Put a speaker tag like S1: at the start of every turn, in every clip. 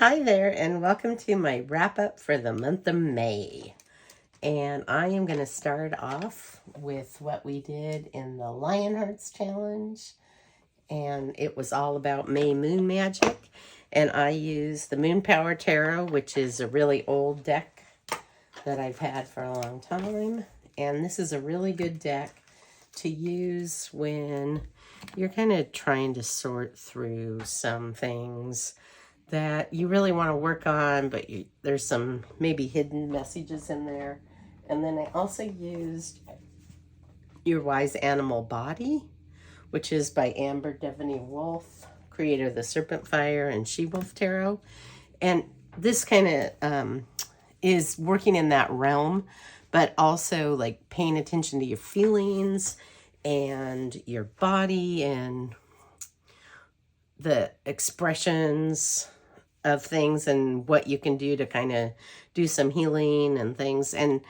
S1: Hi there, and welcome to my wrap up for the month of May. And I am going to start off with what we did in the Lion Hearts Challenge. And it was all about May Moon Magic. And I used the Moon Power Tarot, which is a really old deck that I've had for a long time. And this is a really good deck to use when you're kind of trying to sort through some things that you really want to work on, but there's some maybe hidden messages in there. And then I also used Your Wise Animal Body, which is by Amber Devaney Wolf, creator of the Serpent Fire and She-Wolf Tarot. And this kind of is working in that realm, but also like paying attention to your feelings and your body and the expressions of things and what you can do to kind of do some healing and things. And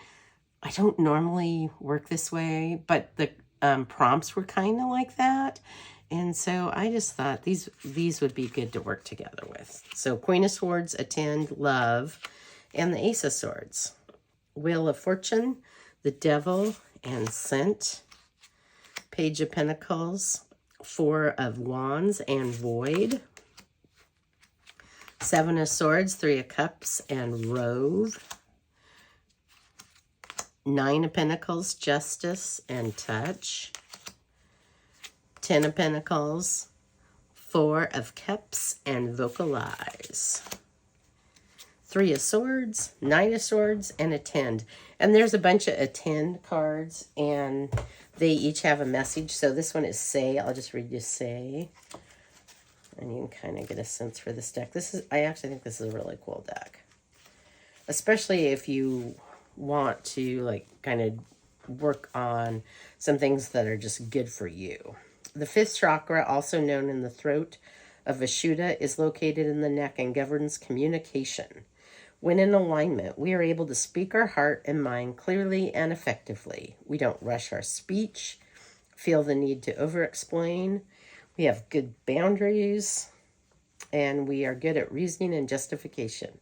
S1: I don't normally work this way, but the prompts were kind of like that. And so I just thought these would be good to work together with. So Queen of Swords, Attend, Love, and the Ace of Swords. Wheel of Fortune, the Devil, and Scent. Page of Pentacles, Four of Wands, and Void. Seven of Swords, Three of Cups, and Rove. Nine of Pentacles, Justice, and Touch. 10 of Pentacles, Four of Cups, and Vocalize. Three of Swords, Nine of Swords, and Attend. And there's a bunch of Attend cards, and they each have a message. So this one is Say. I'll just read you Say. And you can kind of get a sense for this deck. I actually think this is a really cool deck. Especially if you want to like kind of work on some things that are just good for you. The fifth chakra, also known in the throat of Vishuddha, is located in the neck and governs communication. When in alignment, we are able to speak our heart and mind clearly and effectively. We don't rush our speech, feel the need to over-explain. We have good boundaries, and we are good at reasoning and justification.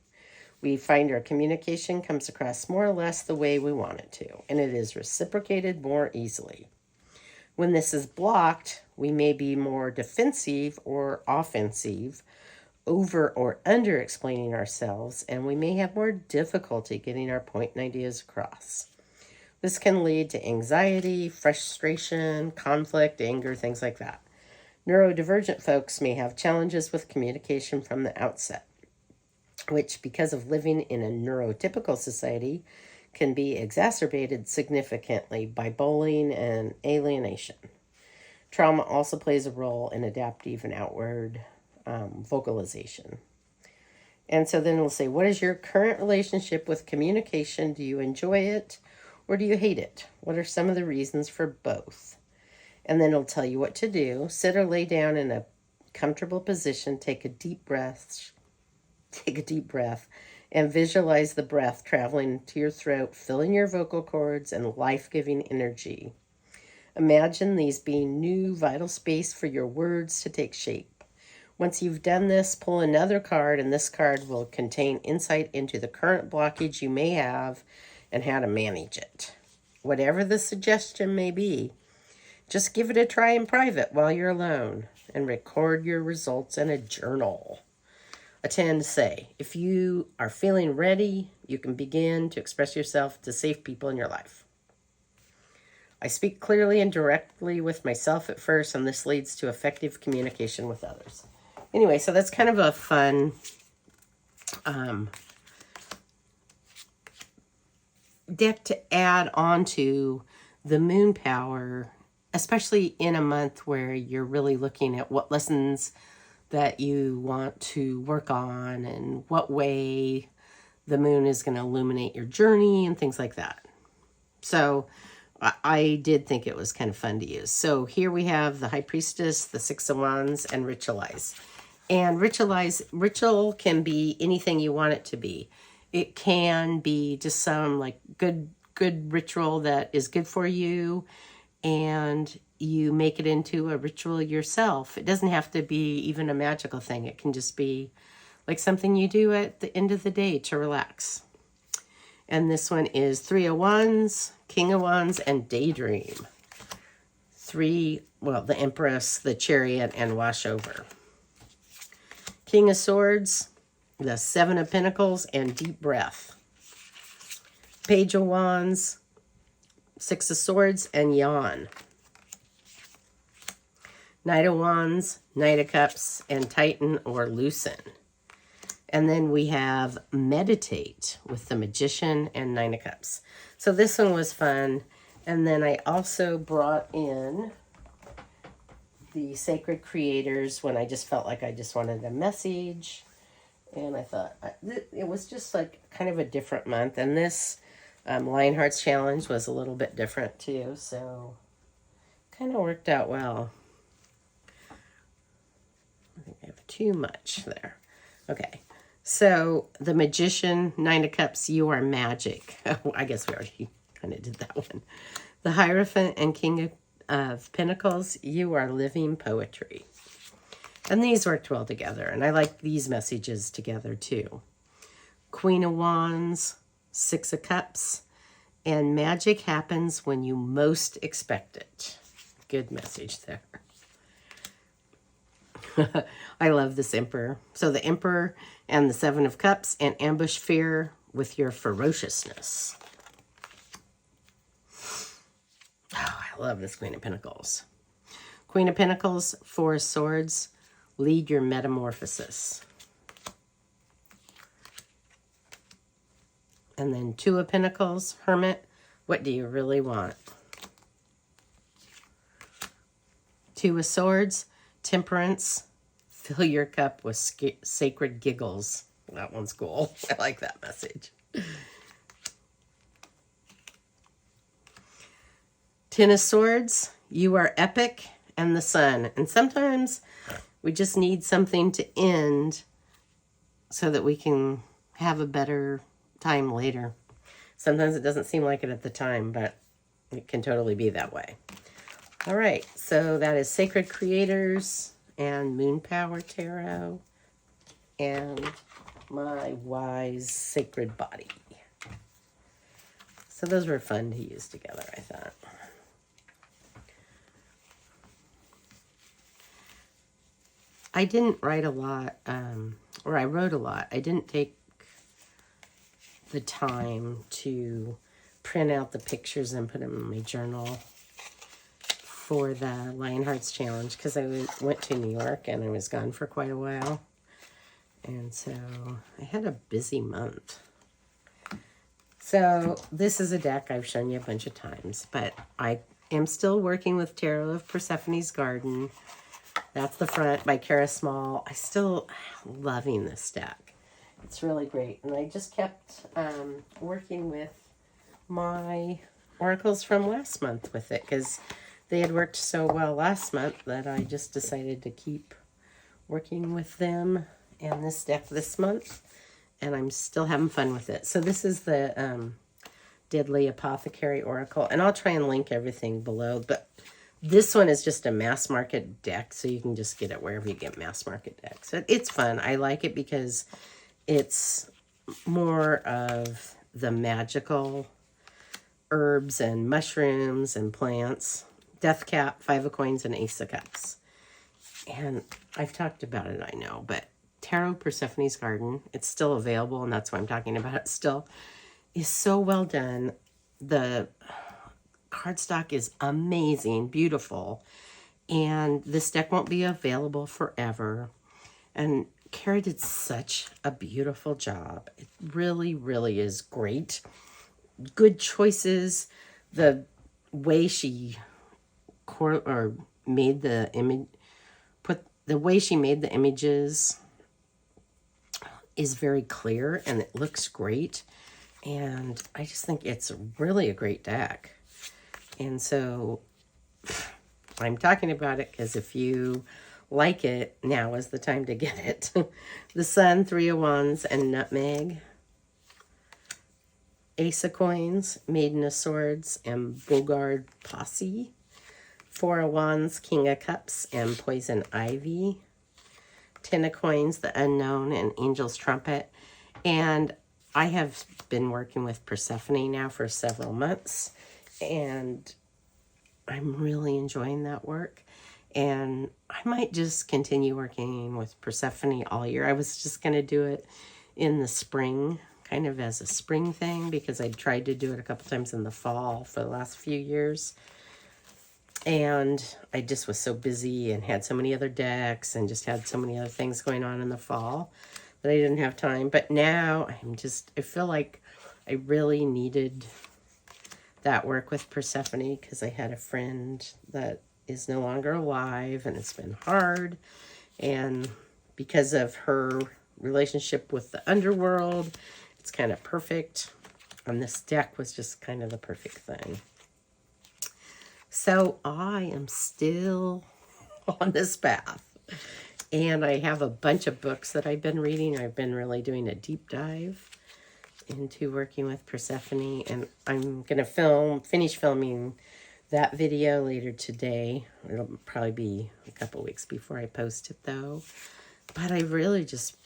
S1: We find our communication comes across more or less the way we want it to, and it is reciprocated more easily. When this is blocked, we may be more defensive or offensive, over or under explaining ourselves, and we may have more difficulty getting our point and ideas across. This can lead to anxiety, frustration, conflict, anger, things like that. Neurodivergent folks may have challenges with communication from the outset, which, because of living in a neurotypical society, can be exacerbated significantly by bullying and alienation. Trauma also plays a role in adaptive and outward vocalization. And so then we'll say, what is your current relationship with communication? Do you enjoy it or do you hate it? What are some of the reasons for both? And then it'll tell you what to do. Sit or lay down in a comfortable position. Take a deep breath, and visualize the breath traveling to your throat, filling your vocal cords and life-giving energy. Imagine these being new vital space for your words to take shape. Once you've done this, pull another card, and this card will contain insight into the current blockage you may have and how to manage it. Whatever the suggestion may be, just give it a try in private while you're alone and record your results in a journal. Attend, Say. If you are feeling ready, you can begin to express yourself to safe people in your life. I speak clearly and directly with myself at first, and this leads to effective communication with others. Anyway, so that's kind of a fun deck to add on to the moon power, especially in a month where you're really looking at what lessons that you want to work on and what way the moon is going to illuminate your journey and things like that. So I did think it was kind of fun to use. So here we have the High Priestess, the Six of Wands, and Ritualize. And ritual can be anything you want it to be. It can be just some like good ritual that is good for you, and you make it into a ritual yourself. It doesn't have to be even a magical thing. It can just be like something you do at the end of the day to relax. And this one is 3 of Wands, King of Wands, and Daydream. The Empress, the Chariot, and Washover. King of Swords, the 7 of Pentacles, and Deep Breath. Page of Wands, 6 of Swords, and Yawn. Knight of Wands, Knight of Cups, and Tighten or Loosen. And then we have Meditate with the Magician and 9 of Cups. So this one was fun. And then I also brought in the Sacred Creators when I just felt like I just wanted a message. And I thought it was just like kind of a different month. And this Lionhearts Challenge was a little bit different too. So kind of worked out well. I think I have too much there. Okay. So the Magician, 9 of Cups, you are magic. I guess we already kind of did that one. The Hierophant and King of Pentacles, you are living poetry. And these worked well together. And I like these messages together too. Queen of Wands, 6 of Cups, and magic happens when you most expect it. Good message there. I love this Emperor. So the Emperor and the 7 of Cups, and ambush fear with your ferociousness. Oh, I love this Queen of Pentacles. Queen of Pentacles, 4 of Swords, lead your metamorphosis. And then 2 of Pentacles, Hermit, what do you really want? 2 of Swords, Temperance, fill your cup with sacred giggles. That one's cool. I like that message. 10 of Swords, you are epic, and the Sun. And sometimes we just need something to end so that we can have a better time later. Sometimes it doesn't seem like it at the time, but it can totally be that way. All right, so that is Sacred Creators and Moon Power Tarot and my Wise Sacred Body. So those were fun to use together, I thought. I didn't write a lot, or I wrote a lot. I didn't take the time to print out the pictures and put them in my journal for the Lionhearts Challenge because I went to New York and I was gone for quite a while. And so I had a busy month. So this is a deck I've shown you a bunch of times, but I am still working with Tarot of Persephone's Garden. That's the front by Cara Small. I still loving this deck. It's really great. And I just kept working with my oracles from last month with it because they had worked so well last month that I just decided to keep working with them and this deck this month. And I'm still having fun with it. So this is the Deadly Apothecary Oracle. And I'll try and link everything below. But this one is just a mass market deck. So you can just get it wherever you get mass market decks. It's fun. I like it because it's more of the magical herbs and mushrooms and plants. Death Cap, 5 of Coins, and Ace of Cups. And I've talked about it, I know, but Tarot Persephone's Garden, it's still available, and that's why I'm talking about it still, is so well done. The cardstock is amazing, beautiful, and this deck won't be available forever. And Cara did such a beautiful job. It really, really is great. Good choices. The way she made the image, the way she made the images is very clear and it looks great. And I just think it's really a great deck. And so I'm talking about it because if you like it, now is the time to get it. The Sun, 3 of Wands, and Nutmeg. Ace of Coins, Maiden of Swords, and Bogard Posse. 4 of Wands, King of Cups, and Poison Ivy. Ten of Coins, the Unknown, and Angel's Trumpet. And I have been working with Persephone now for several months, and I'm really enjoying that work. And I might just continue working with Persephone all year. I was just going to do it in the spring, kind of as a spring thing, because I tried to do it a couple times in the fall for the last few years. And I just was so busy and had so many other decks and just had so many other things going on in the fall that I didn't have time. But now I feel like I really needed that work with Persephone, because I had a friend that is no longer alive, and it's been hard. And because of her relationship with the underworld, it's kind of perfect. And this deck was just kind of the perfect thing. So I am still on this path. And I have a bunch of books that I've been reading. I've been really doing a deep dive into working with Persephone. And I'm going to finish filming that video later today. It'll probably be a couple weeks before I post it, though. But I've really just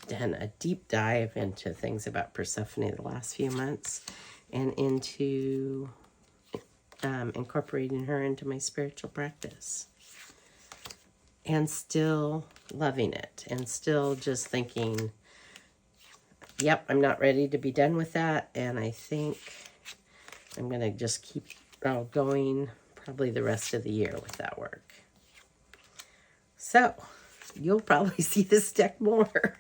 S1: done a deep dive into things about Persephone the last few months, and into incorporating her into my spiritual practice. And still loving it, and still just thinking, yep, I'm not ready to be done with that. And I think I'm going to just keep going probably the rest of the year with that work. So you'll probably see this deck more.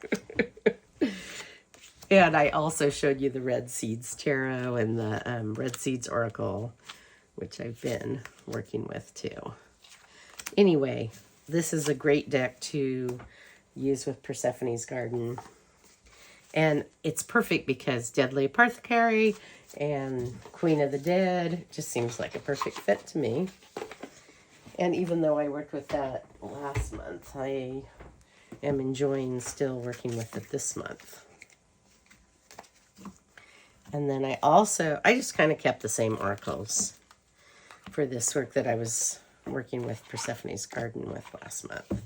S1: And I also showed you the Red Seeds Tarot and the Red Seeds Oracle, which I've been working with too. Anyway, this is a great deck to use with Persephone's Garden. And it's perfect because Deadly Apothecary and Queen of the Dead just seems like a perfect fit to me. And even though I worked with that last month, I am enjoying still working with it this month. And then I just kind of kept the same oracles for this work that I was working with Persephone's Garden with last month.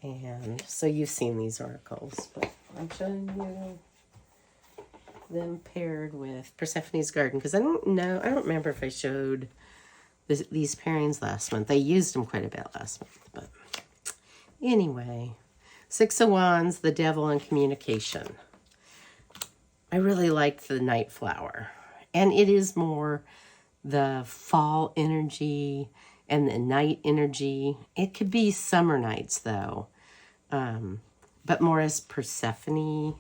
S1: And so you've seen these oracles, but I'm showing you them paired with Persephone's Garden, because I don't remember if I showed these pairings last month. I used them quite a bit last month, but anyway. Six of Wands, the Devil, and Communication. I really like the Night Flower, and it is more the fall energy and the night energy. It could be summer nights, though, but more as Persephone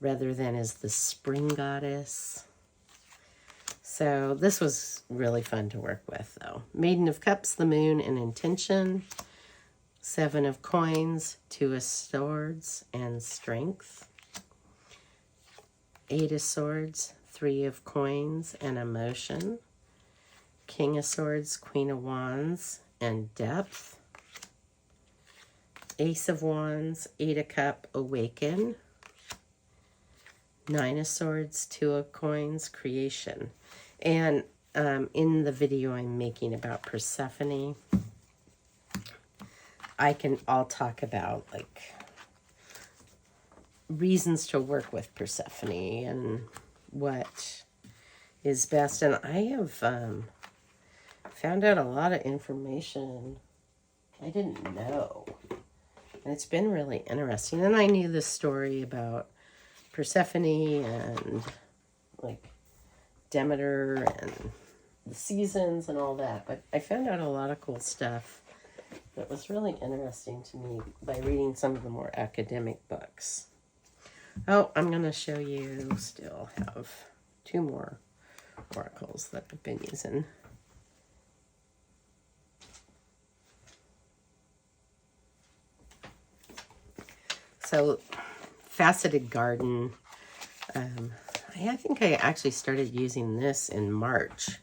S1: rather than as the spring goddess. So this was really fun to work with, though. Maiden of Cups, the Moon, and Intention. Seven of Coins, Two of Swords, and Strength. Eight of Swords, Three of Coins, and Emotion. King of Swords, Queen of Wands, and Depth. Ace of Wands, Eight of Cup, Awaken. Nine of Swords, Two of Coins, Creation. And in the video I'm making about Persephone, I'll talk about like reasons to work with Persephone and what is best. And I have found out a lot of information I didn't know. And it's been really interesting. And I knew this story about Persephone and like Demeter and the seasons and all that. But I found out a lot of cool stuff that was really interesting to me by reading some of the more academic books. Oh, I'm going to show you, still have two more oracles that I've been using. So, Faceted Garden. I think I actually started using this in March.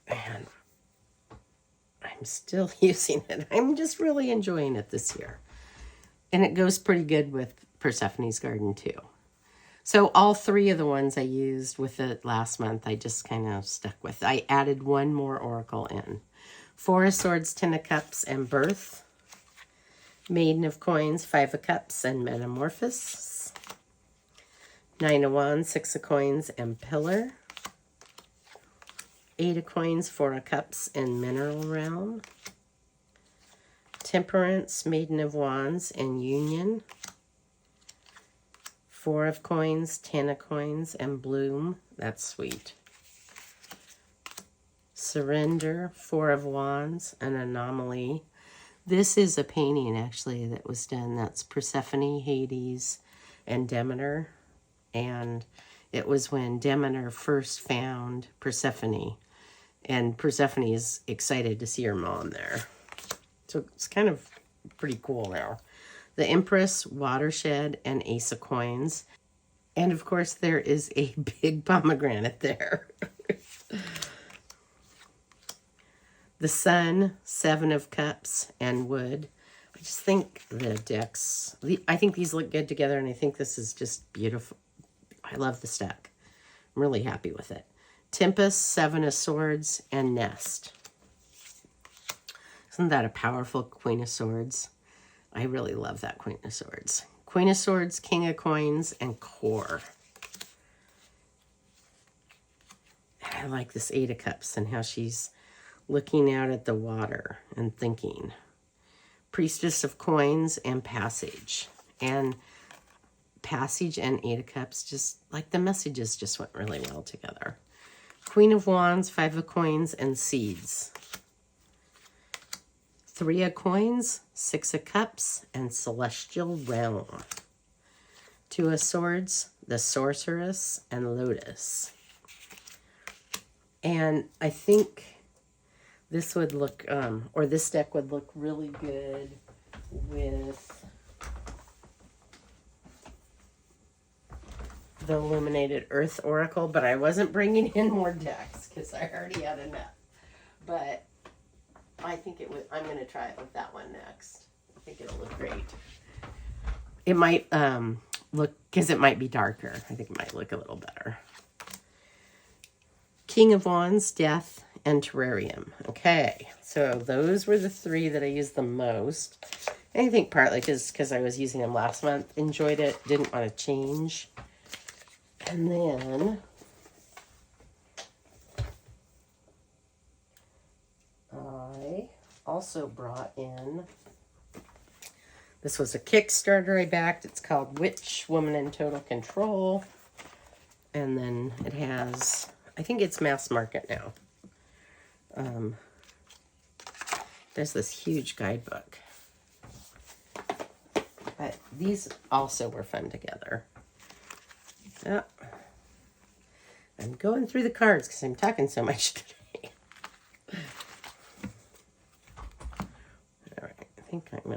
S1: And I'm still using it. I'm just really enjoying it this year. And it goes pretty good with Persephone's Garden too. So all three of the ones I used with it last month, I just kind of stuck with. I added one more oracle in. Four of Swords, Ten of Cups, and Birth. Maiden of Coins, 5 of Cups, and Metamorphosis. 9 of Wands, 6 of Coins, and Pillar. 8 of Coins, 4 of Cups, and Mineral Realm. Temperance, Maiden of Wands, and Union. 4 of Coins, 10 of Coins, and Bloom. That's sweet. Surrender, 4 of Wands, and Anomaly. This is a painting, actually, that was done. That's Persephone, Hades, and Demeter. And it was when Demeter first found Persephone. And Persephone is excited to see her mom there. So it's kind of pretty cool now. The Empress, Watershed, and Ace of Coins. And, of course, there is a big pomegranate there. The Sun, 7 of Cups, and Wood. I just think the decks, I think these look good together, and I think this is just beautiful. I love this deck. I'm really happy with it. Tempest, 7 of Swords, and Nest. Isn't that a powerful Queen of Swords? I really love that Queen of Swords. Queen of Swords, King of Coins, and Core. I like this 8 of Cups and how she's looking out at the water and thinking. Priestess of Coins and Passage. And Passage and 8 of Cups, just like the messages just went really well together. Queen of Wands, 5 of Coins, and Seeds. 3 of Coins, 6 of Cups, and Celestial Realm. 2 of Swords, the Sorceress, and Lotus. And I think this would look, or this deck would look really good with the Illuminated Earth Oracle, but I wasn't bringing in more decks because I already had enough. But I think it would, I'm going to try it with that one next. I think it'll look great. It might look, because it might be darker. I think it might look a little better. King of Wands, Death, and Terrarium. Okay, so those were the 3 that I used the most. And I think partly because I was using them last month, enjoyed it, didn't want to change. And then I also brought in, this was a Kickstarter I backed. It's called Witch, Woman in Total Control. And then it has, I think it's mass market now. There's this huge guidebook. But these also were fun together. Yeah. I'm going through the cards because I'm talking so much today. All right, I think I'm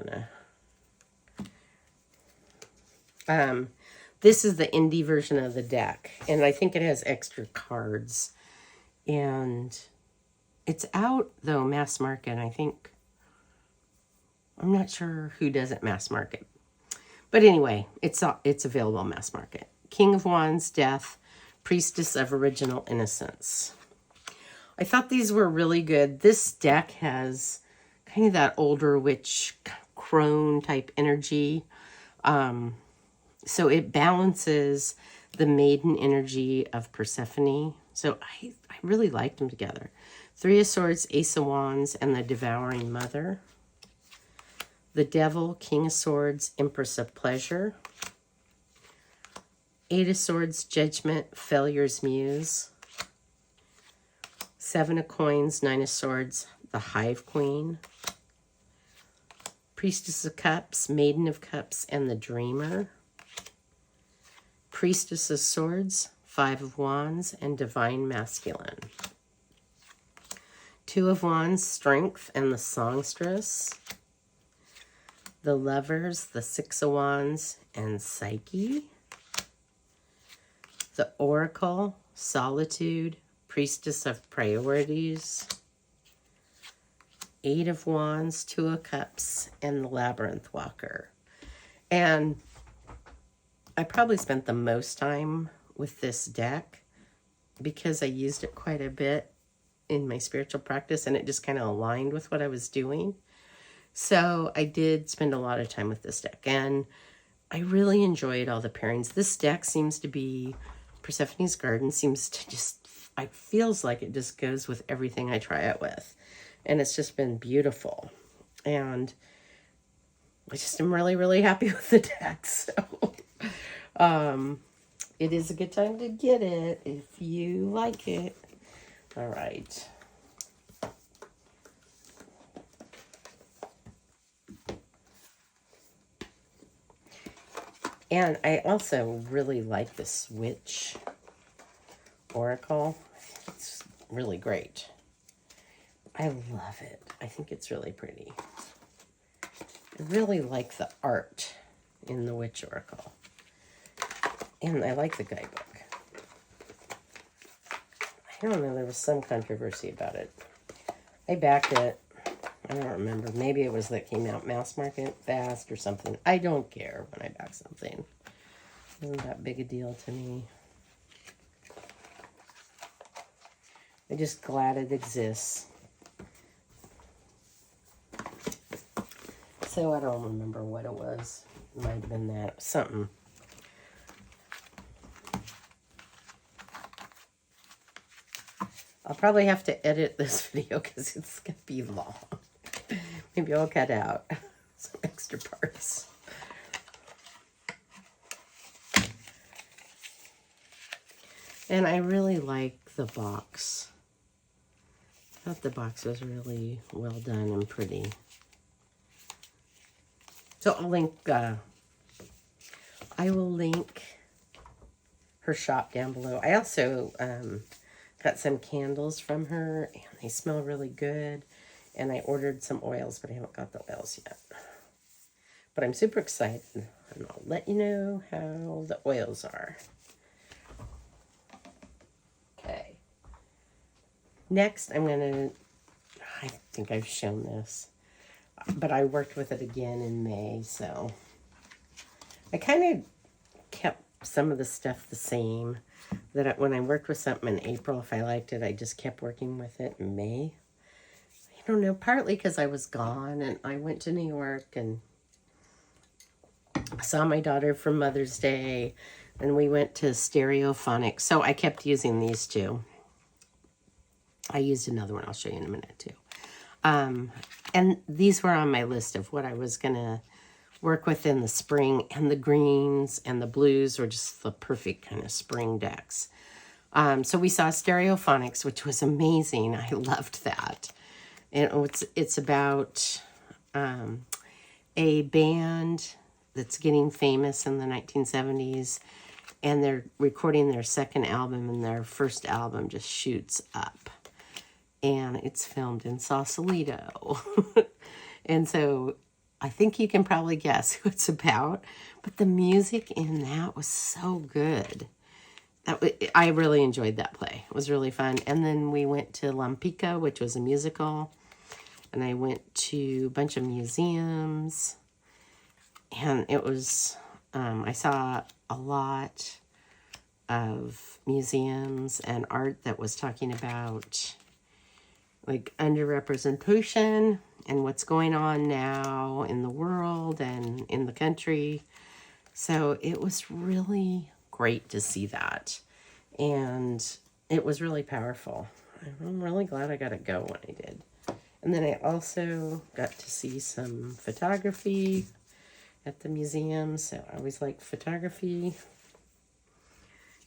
S1: gonna... this is the indie version of the deck, and I think it has extra cards. And it's out, though, mass market. I think, I'm not sure who does it mass market. But anyway, it's available mass market. King of Wands, Death, Priestess of Original Innocence. I thought these were really good. This deck has kind of that older witch crone type energy. So it balances the maiden energy of Persephone. So I really liked them together. 3 of Swords, Ace of Wands, and the Devouring Mother. The Devil, King of Swords, Empress of Pleasure. 8 of Swords, Judgment, Failure's Muse. 7 of Coins, 9 of Swords, the Hive Queen. Priestess of Cups, Maiden of Cups, and the Dreamer. Priestess of Swords, 5 of Wands, and Divine Masculine. 2 of Wands, Strength, and the Songstress. The Lovers, the 6 of Wands, and Psyche. The Oracle, Solitude, Priestess of Priorities. 8 of Wands, 2 of Cups, and the Labyrinth Walker. And I probably spent the most time with this deck because I used it quite a bit in my spiritual practice, and it just kind of aligned with what I was doing. So I did spend a lot of time with this deck, and I really enjoyed all the pairings. This deck seems to be, Persephone's Garden seems to just, it feels like it just goes with everything I try it with. And it's just been beautiful. And I just am really, really happy with the deck. So it is a good time to get it if you like it. All right. And I also really like the Switch Oracle. It's really great. I love it. I think it's really pretty. I really like the art in the Witch Oracle. And I like the guidebook. I don't know, there was some controversy about it. I backed it. I don't remember. Maybe it was that came out mass market fast or something. I don't care when I back something. It isn't that big a deal to me. I'm just glad it exists. So I don't remember what it was. It might have been that. Something. I'll probably have to edit this video because it's going to be long. Maybe I'll cut out some extra parts. And I really like the box. I thought the box was really well done and pretty. So I'll link, I will link her shop down below. I also got some candles from her, and they smell really good. And I ordered some oils, but I haven't got the oils yet. But I'm super excited, and I'll let you know how the oils are. Okay. Next, I'm going to, I think I've shown this, but I worked with it again in May, so I kind of kept some of the stuff the same. That when I worked with something in April, if I liked it, I just kept working with it in May. I don't know, partly because I was gone and I went to New York and saw my daughter for Mother's Day, and we went to Stereophonics. So I kept using these two. I used another one I'll show you in a minute too. And these were on my list of what I was going to work with in the spring, and the greens and the blues were just the perfect kind of spring decks. So we saw Stereophonics, which was amazing. I loved that. And it's about a band that's getting famous in the 1970s, and they're recording their second album, and their first album just shoots up. And it's filmed in Sausalito. And so I think you can probably guess who it's about, but the music in that was so good. I really enjoyed that play. It was really fun. And then we went to Lampica, which was a musical, and I went to a bunch of museums, and it was, I saw a lot of museums and art that was talking about like underrepresentation and what's going on now in the world and in the country. So it was really great to see that. And it was really powerful. I'm really glad I got to go when I did. And then I also got to see some photography at the museum. So I always like photography.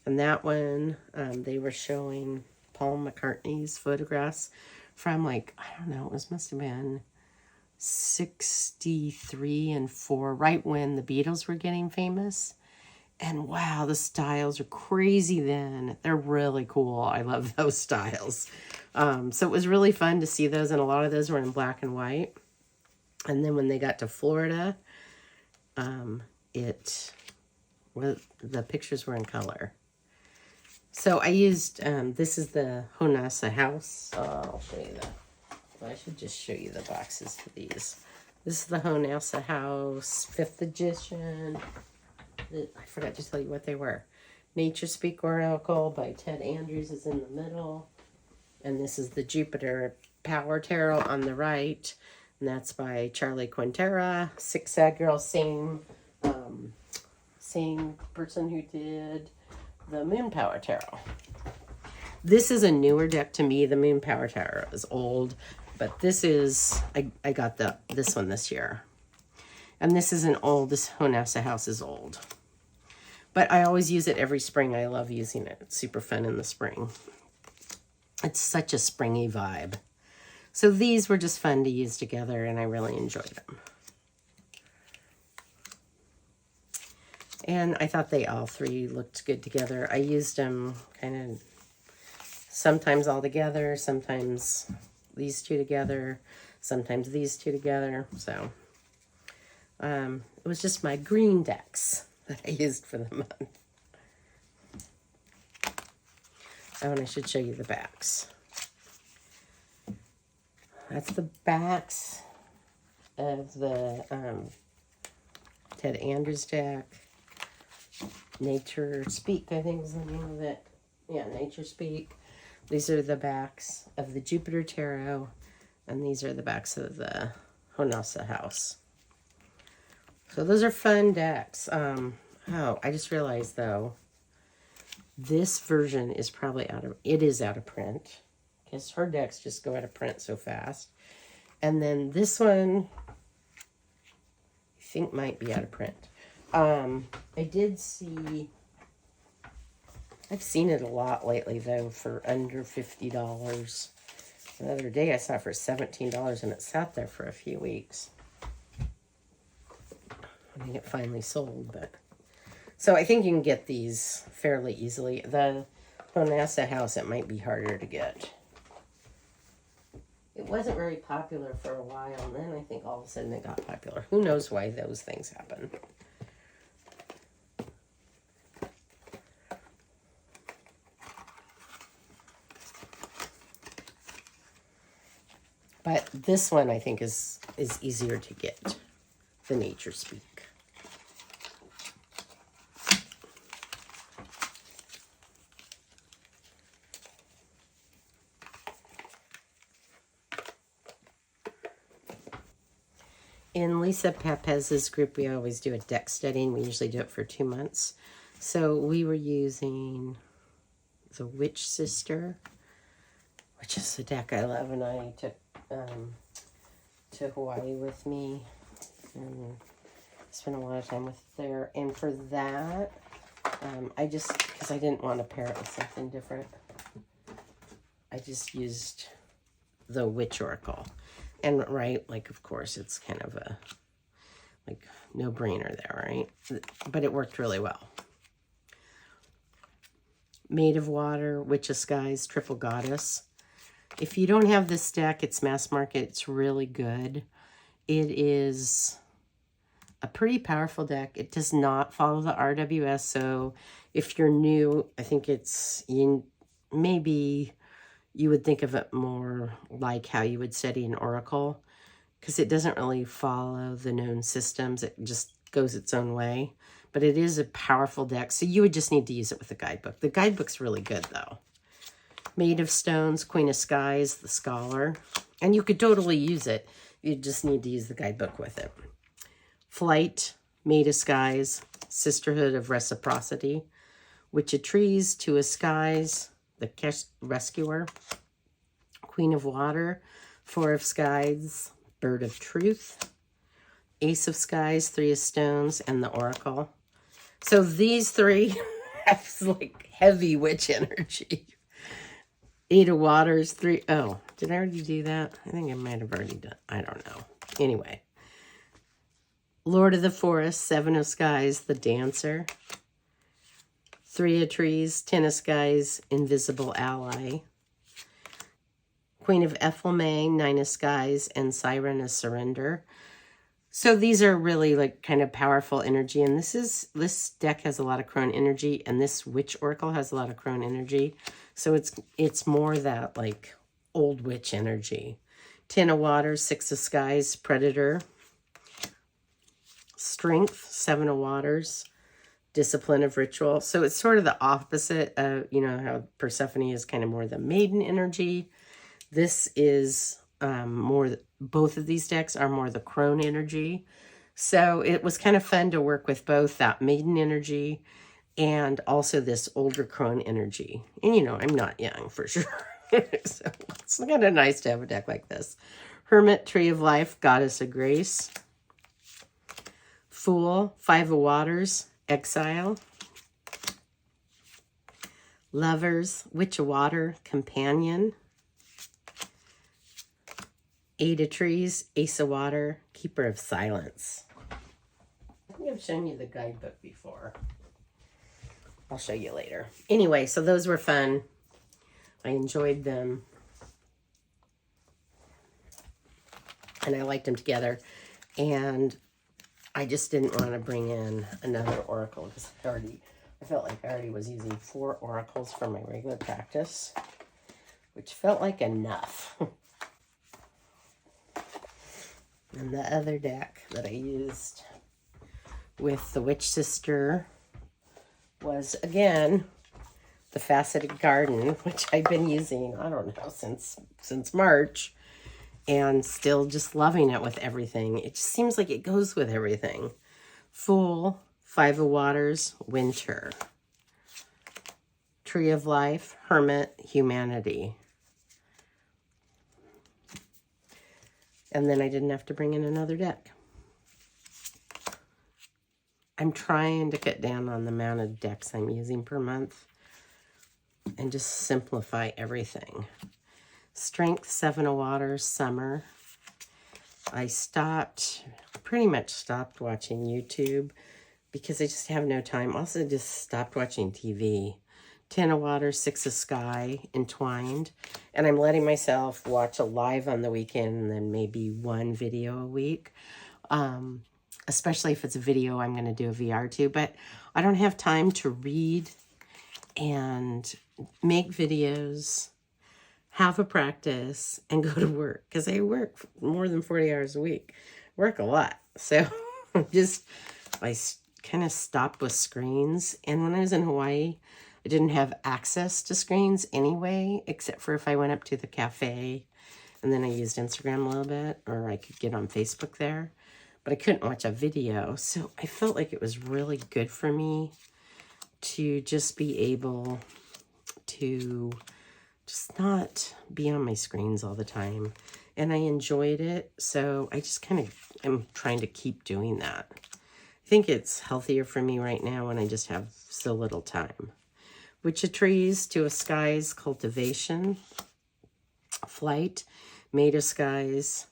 S1: And that one, they were showing Paul McCartney's photographs from like, I don't know, it must have been 63 and 4, right when the Beatles were getting famous. And wow, the styles are crazy then. They're really cool. I love those styles. So it was really fun to see those, and a lot of those were in black and white. And then when they got to Florida, the pictures were in color. So I used, this is the Jonasa Jaus. I'll show you that. Well, I should just show you the boxes for these. This is the Jonasa Jaus 5th edition. I forgot to tell you what they were. Nature Speak Oracle by Ted Andrews is in the middle. And this is the Jupiter Power Tarot on the right. And that's by Charlie Quintera. Six Sad Girls, same person who did the Moon Power Tarot. This is a newer deck to me. The Moon Power Tarot is old, but this is, I got this one this year. And this is an old, this Jonasa Jaus is old. But I always use it every spring. I love using it. It's super fun in the spring. It's such a springy vibe. So these were just fun to use together, and I really enjoyed them. And I thought they all three looked good together. I used them kind of sometimes all together, sometimes these two together, sometimes these two together. So it was just my green decks that I used for the month. Oh, and I should show you the backs. That's the backs of the Ted Andrews deck. Nature Speak, I think is the name of it. Yeah, Nature Speak. These are the backs of the Jupiter Tarot, and these are the backs of the Jonasa Jaus. So those are fun decks. Oh, I just realized though, this version is probably out of print, because her decks just go out of print so fast. And then this one, I think might be out of print. I did see, I've seen it a lot lately though for under $50. The other day I saw it for $17 and it sat there for a few weeks. I think it finally sold, but. So I think you can get these fairly easily. The Jonasa Jaus, it might be harder to get. It wasn't very popular for a while, and then I think all of a sudden it got popular. Who knows why those things happen. But this one I think is easier to get, the Nature Speak. In Lisa Pepez's group, we always do a deck study, and we usually do it for 2 months. So we were using the Witch Sister, which is the deck I love, and I took to Hawaii with me and spent a lot of time with there. And for that, because I didn't want to pair it with something different, I just used the Witch Oracle. And right, like, of course, it's kind of a, like, no-brainer there, right? But it worked really well. Maid of Water, Witch of Skies, Triple Goddess. If you don't have this deck, it's mass market. It's really good. It is a pretty powerful deck. It does not follow the RWS, so if you're new, I think maybe you would think of it more like how you would study an oracle, because it doesn't really follow the known systems. It just goes its own way. But it is a powerful deck, so you would just need to use it with the guidebook. The guidebook's really good, though. Maid of Stones, Queen of Skies, the Scholar. And you could totally use it. You just need to use the guidebook with it. Flight, Maid of Skies, Sisterhood of Reciprocity, Witch of Trees, Two of Skies, the Rescuer, Queen of Water, Four of Skies, Bird of Truth, Ace of Skies, Three of Stones, and the Oracle. So these three have like heavy witch energy. Eight of Waters, oh, did I already do that? I think I might have already done, I don't know. Anyway. Lord of the Forest, Seven of Skies, the Dancer. Three of Trees, Ten of Skies, Invisible Ally. Queen of Ephelme, Nine of Skies, and Siren of Surrender. So these are really like kind of powerful energy, and this deck has a lot of crone energy, and this Witch Oracle has a lot of crone energy. So it's more that like old witch energy. Ten of Waters, Six of Skies, Predator. Strength, Seven of Waters, Discipline of Ritual. So it's sort of the opposite of, how Persephone is kind of more the maiden energy. This is both of these decks are more the crone energy. So it was kind of fun to work with both that maiden energy and also this older crone energy. And you know, I'm not young for sure. So it's kind of nice to have a deck like this. Hermit, Tree of Life, Goddess of Grace. Fool, Five of Waters, Exile. Lovers, Witch of Water, Companion. Eight of Trees, Ace of Water, Keeper of Silence. I think I've shown you the guidebook before. I'll show you later. Anyway, so those were fun. I enjoyed them. And I liked them together. And I just didn't want to bring in another oracle because I felt like I already was using 4 oracles for my regular practice, which felt like enough. And the other deck that I used with the Witch Sister was, again, the Faceted Garden, which I've been using, I don't know, since March, and still just loving it with everything. It just seems like it goes with everything. Fool, Five of Waters, Winter. Tree of Life, Hermit, Humanity. And then I didn't have to bring in another deck. I'm trying to cut down on the amount of decks I'm using per month and just simplify everything. Strength, Seven of Waters, Summer. I pretty much stopped watching YouTube because I just have no time. Also just stopped watching TV. 10 of Waters, Six of Sky, Entwined. And I'm letting myself watch a live on the weekend and then maybe 1 video a week. Especially if it's a video I'm going to do a VR to. But I don't have time to read and make videos, have a practice, and go to work. Because I work more than 40 hours a week. Work a lot. So I kind of stopped with screens. And when I was in Hawaii, I didn't have access to screens anyway, except for if I went up to the cafe and then I used Instagram a little bit, or I could get on Facebook there, but I couldn't watch a video. So I felt like it was really good for me to just be able to just not be on my screens all the time. And I enjoyed it. So I just kind of am trying to keep doing that. I think it's healthier for me right now when I just have so little time. Witch of Trees, Two of Skies, Cultivation, Flight, Maid of Skies,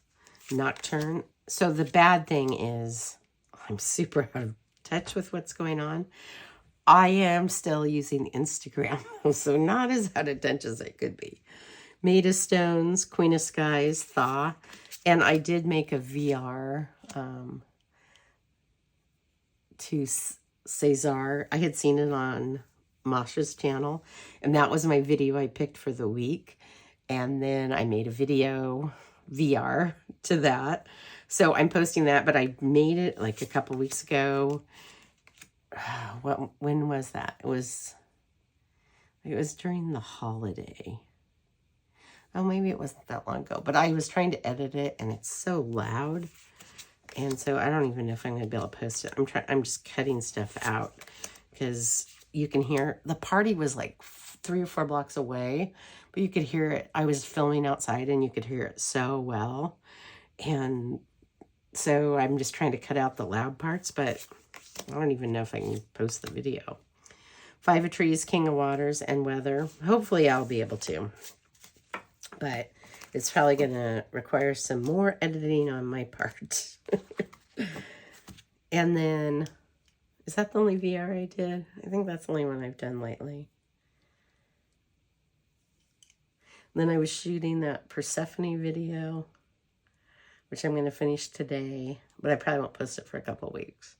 S1: Nocturne. So the bad thing is I'm super out of touch with what's going on. I am still using Instagram, so not as out of touch as I could be. Maid of Stones, Queen of Skies, Thaw. And I did make a VR to Cesar. I had seen it on Masha's channel, and that was my video I picked for the week. And then I made a video VR to that. So I'm posting that, but I made it like a couple weeks ago. When was that? It was during the holiday. Oh, maybe it wasn't that long ago, but I was trying to edit it and it's so loud. And so I don't even know if I'm going to be able to post it. I'm just cutting stuff out because you can hear, the party was like 3 or 4 blocks away, but you could hear it. I was filming outside and you could hear it so well. And so I'm just trying to cut out the loud parts, but I don't even know if I can post the video. 5 of Trees, King of Waters, and Weather. Hopefully I'll be able to, but it's probably going to require some more editing on my part. And then, is that the only VR I did? I think that's the only one I've done lately. Then I was shooting that Persephone video, which I'm going to finish today, but I probably won't post it for a couple weeks.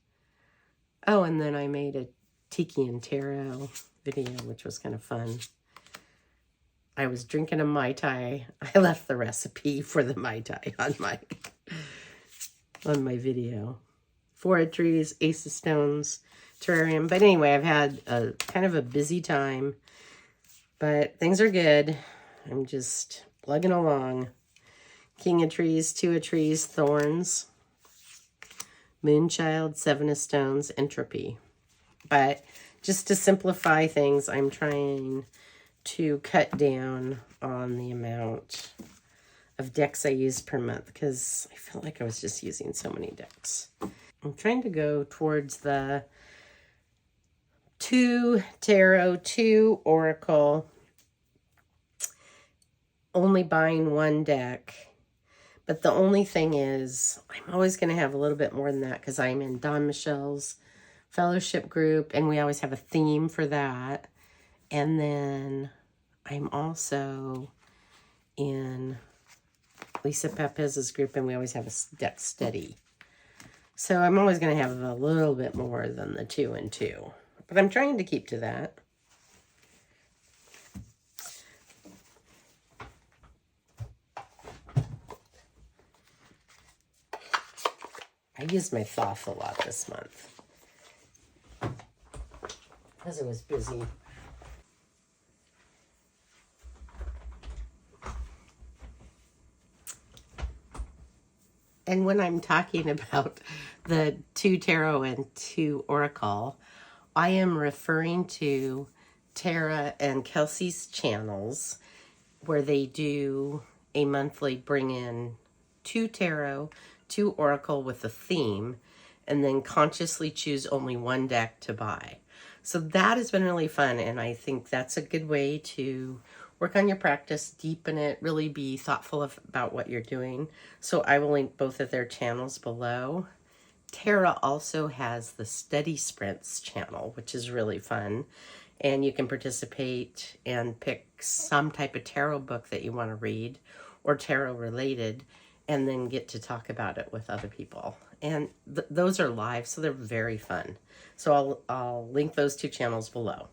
S1: Oh, and then I made a Tiki and Tarot video, which was kind of fun. I was drinking a Mai Tai. I left the recipe for the Mai Tai on my video. 4 of Trees, Ace of Stones, Terrarium. But anyway, I've had a kind of a busy time, but things are good. I'm just plugging along, King of Trees, Two of Trees, Thorns, Moonchild, Seven of Stones, Entropy. But just to simplify things, I'm trying to cut down on the amount of decks I use per month because I felt like I was just using so many decks. I'm trying to go towards the 2 Tarot, 2 Oracle, only buying 1 deck. But the only thing is, I'm always going to have a little bit more than that because I'm in Don Michelle's fellowship group, and we always have a theme for that. And then I'm also in Lisa Pepez's group, and we always have a deck study. So I'm always going to have a little bit more than the 2 and 2. But I'm trying to keep to that. I used my Thoth a lot this month because it was busy. And when I'm talking about the 2 Tarot and 2 Oracle, I am referring to Tara and Kelsey's channels where they do a monthly bring in 2 Tarot, 2 Oracle with a theme, and then consciously choose only 1 deck to buy. So that has been really fun, and I think that's a good way to work on your practice, deepen it, really be thoughtful about what you're doing. So I will link both of their channels below. Tara also has the Study Sprints channel, which is really fun. And you can participate and pick some type of tarot book that you want to read or tarot related, and then get to talk about it with other people. And those are live, so they're very fun. So I'll link those 2 channels below.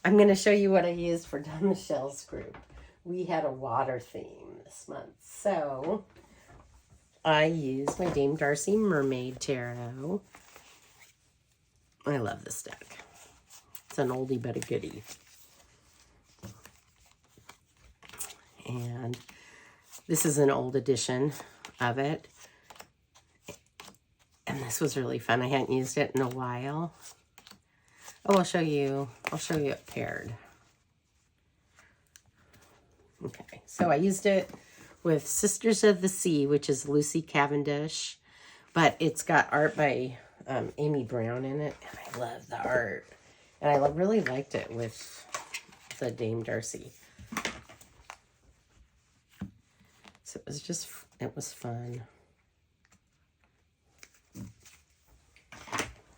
S1: I'm gonna show you what I used for Don Michelle's group. We had a water theme this month, so I used my Dame Darcy Mermaid Tarot. I love this deck. It's an oldie but a goodie. And this is an old edition of it. And this was really fun. I hadn't used it in a while. Oh, I'll show you it paired. Okay, so I used it with Sisters of the Sea, which is Lucy Cavendish, but it's got art by Amy Brown in it, and I love the art. And I really liked it with the Dame Darcy. So it was fun.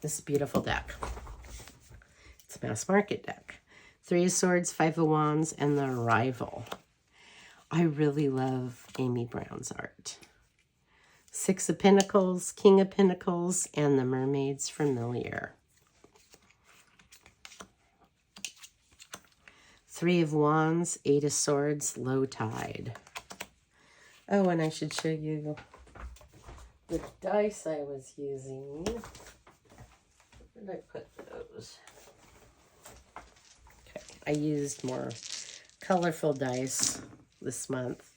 S1: This beautiful deck. It's a mass market deck. 3 of Swords, 5 of Wands, and the Arrival. I really love Amy Brown's art. 6 of Pentacles, King of Pentacles, and the Mermaids Familiar. 3 of Wands, 8 of Swords, Low Tide. Oh, and I should show you the dice I was using. Where did I put those? Okay, I used more colorful dice this month.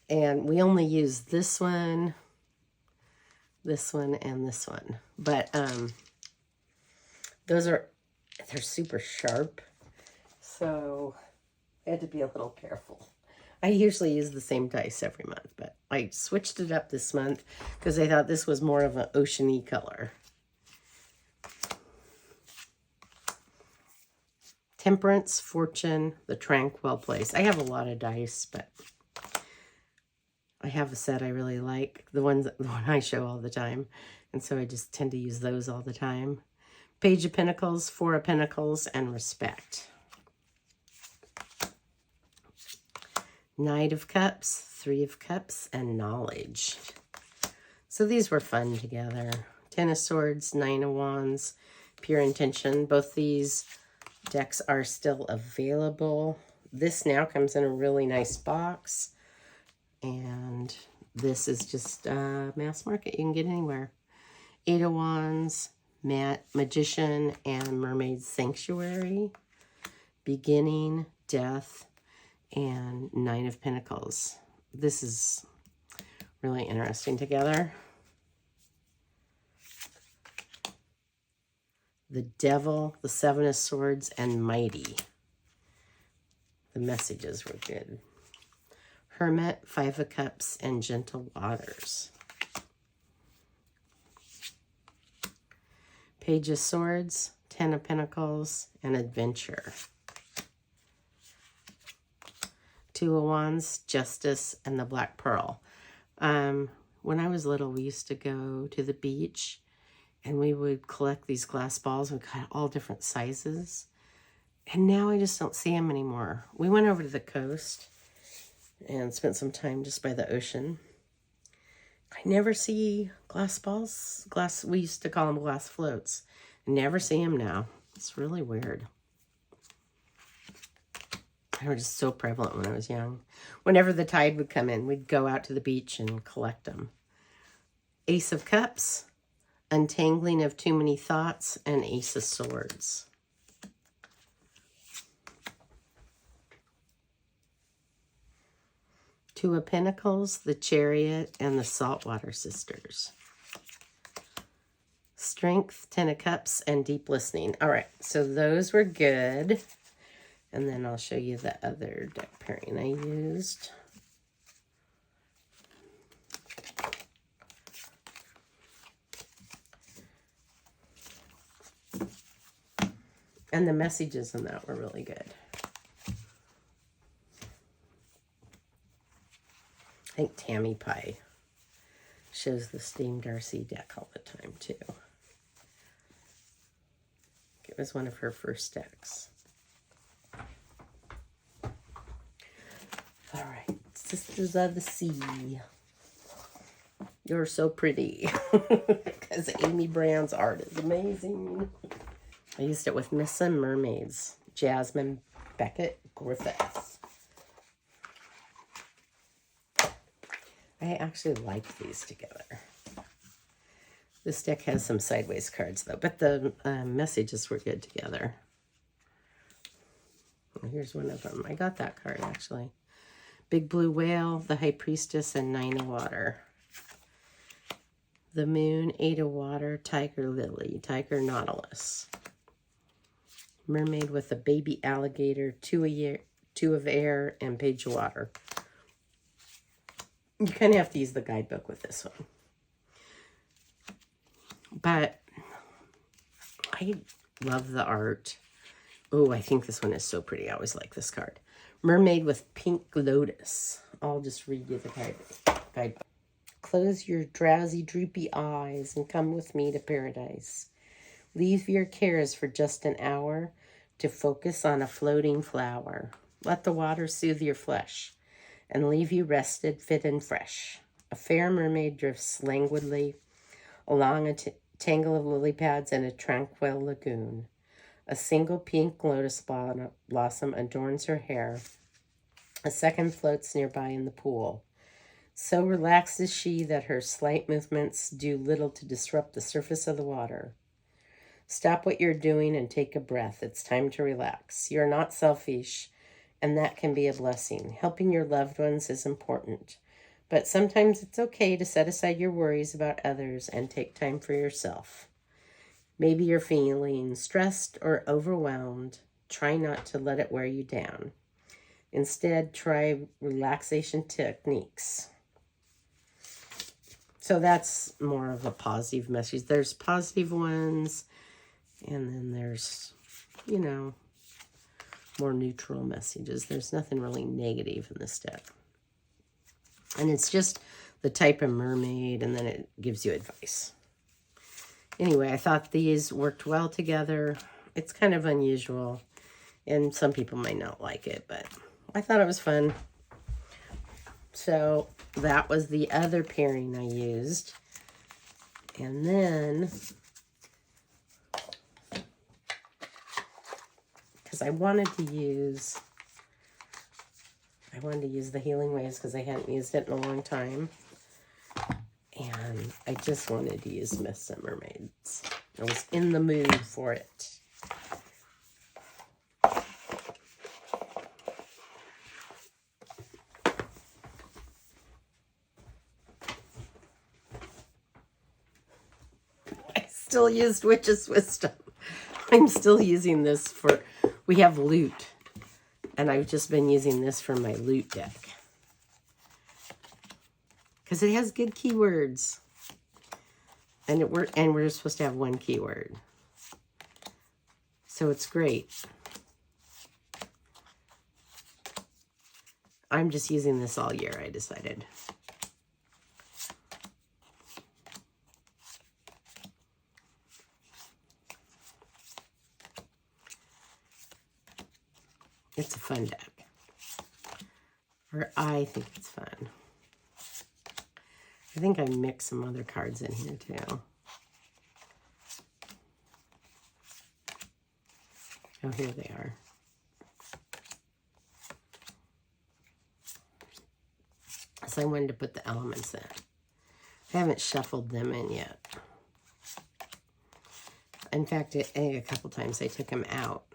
S1: And we only used this one, and this one. But they're super sharp. So I had to be a little careful. I usually use the same dice every month, but I switched it up this month because I thought this was more of an ocean-y color. Temperance, Fortune, the Tranquil Place. I have a lot of dice, but I have a set I really like, the one I show all the time, and so I just tend to use those all the time. Page of Pentacles, 4 of Pentacles, and Respect. Knight of Cups, 3 of Cups, and Knowledge. So these were fun together. 10 of Swords, 9 of Wands, Pure Intention. Both these decks are still available. This now comes in a really nice box. And this is just mass market. You can get anywhere. 8 of Wands, Magician, and Mermaid Sanctuary. Beginning, Death, and 9 of Pentacles. This is really interesting together. The Devil, the 7 of Swords, and Mighty. The messages were good. Hermit, 5 of Cups, and Gentle Waters. Page of Swords, 10 of Pentacles, and Adventure. 2 of Wands, Justice, and the Black Pearl. When I was little, we used to go to the beach and we would collect these glass balls. We got all different sizes. And now I just don't see them anymore. We went over to the coast and spent some time just by the ocean. I never see glass balls. We used to call them glass floats. Never see them now. It's really weird. They were just so prevalent when I was young. Whenever the tide would come in, we'd go out to the beach and collect them. Ace of Cups, Untangling of Too Many Thoughts, and Ace of Swords. Two of Pentacles, the Chariot, and the Saltwater Sisters. Strength, 10 of Cups, and Deep Listening. All right, so those were good. And then I'll show you the other deck pairing I used. And the messages in that were really good. I think Tammy Pie shows the Steam Darcy deck all the time, too. It was one of her first decks. All right, Sisters of the Sea. You're so pretty. Because Amy Brand's art is amazing. I used it with Miss and Mermaids. Jasmine Beckett Griffiths. I actually like these together. This deck has some sideways cards, though. But the messages were good together. Well, here's one of them. I got that card, actually. Big Blue Whale, the High Priestess, and 9 of Water. The Moon, 8 of Water, Tiger Lily, Tiger Nautilus. Mermaid with a baby alligator, 2 of Air, and Page of Water. You kind of have to use the guidebook with this one. But I love the art. Oh, I think this one is so pretty. I always like this card. Mermaid with Pink Lotus. I'll just read you the guidebook. Close your drowsy, droopy eyes and come with me to paradise. Leave your cares for just an hour to focus on a floating flower. Let the water soothe your flesh and leave you rested, fit, and fresh. A fair mermaid drifts languidly along a tangle of lily pads in a tranquil lagoon. A single pink lotus blossom adorns her hair. A second floats nearby in the pool. So relaxed is she that her slight movements do little to disrupt the surface of the water. Stop what you're doing and take a breath. It's time to relax. You're not selfish, and that can be a blessing. Helping your loved ones is important, but sometimes it's okay to set aside your worries about others and take time for yourself. Maybe you're feeling stressed or overwhelmed. Try not to let it wear you down. Instead, try relaxation techniques. So that's more of a positive message. There's positive ones, and then there's, you know, more neutral messages. There's nothing really negative in this deck. And it's just the type of mermaid, and then it gives you advice. Anyway, I thought these worked well together. It's kind of unusual, and some people might not like it, but I thought it was fun. So that was the other pairing I used. And then, because I wanted to use the Healing Waves because I hadn't used it in a long time. And I just wanted to use Myths and Mermaids. I was in the mood for it. still used Witch's Wisdom. I'm still using this for, we have loot. And I've just been using this for my loot deck. Because it has good keywords. And we're supposed to have one keyword. So it's great. I'm just using this all year, I decided. It's a fun deck. Or I think it's fun. I think I mixed some other cards in here too. Oh, here they are. So I wanted to put the elements in. I haven't shuffled them in yet. In fact, a couple times I took them out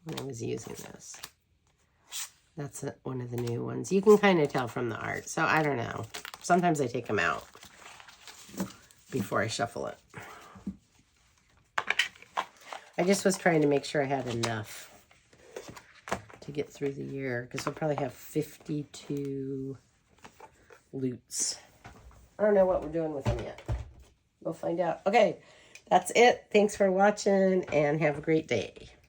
S1: when I was using this. That's one of the new ones. You can kind of tell from the art. So I don't know. Sometimes I take them out before I shuffle it. I just was trying to make sure I had enough to get through the year. Because we'll probably have 52 loots. I don't know what we're doing with them yet. We'll find out. Okay, that's it. Thanks for watching and have a great day.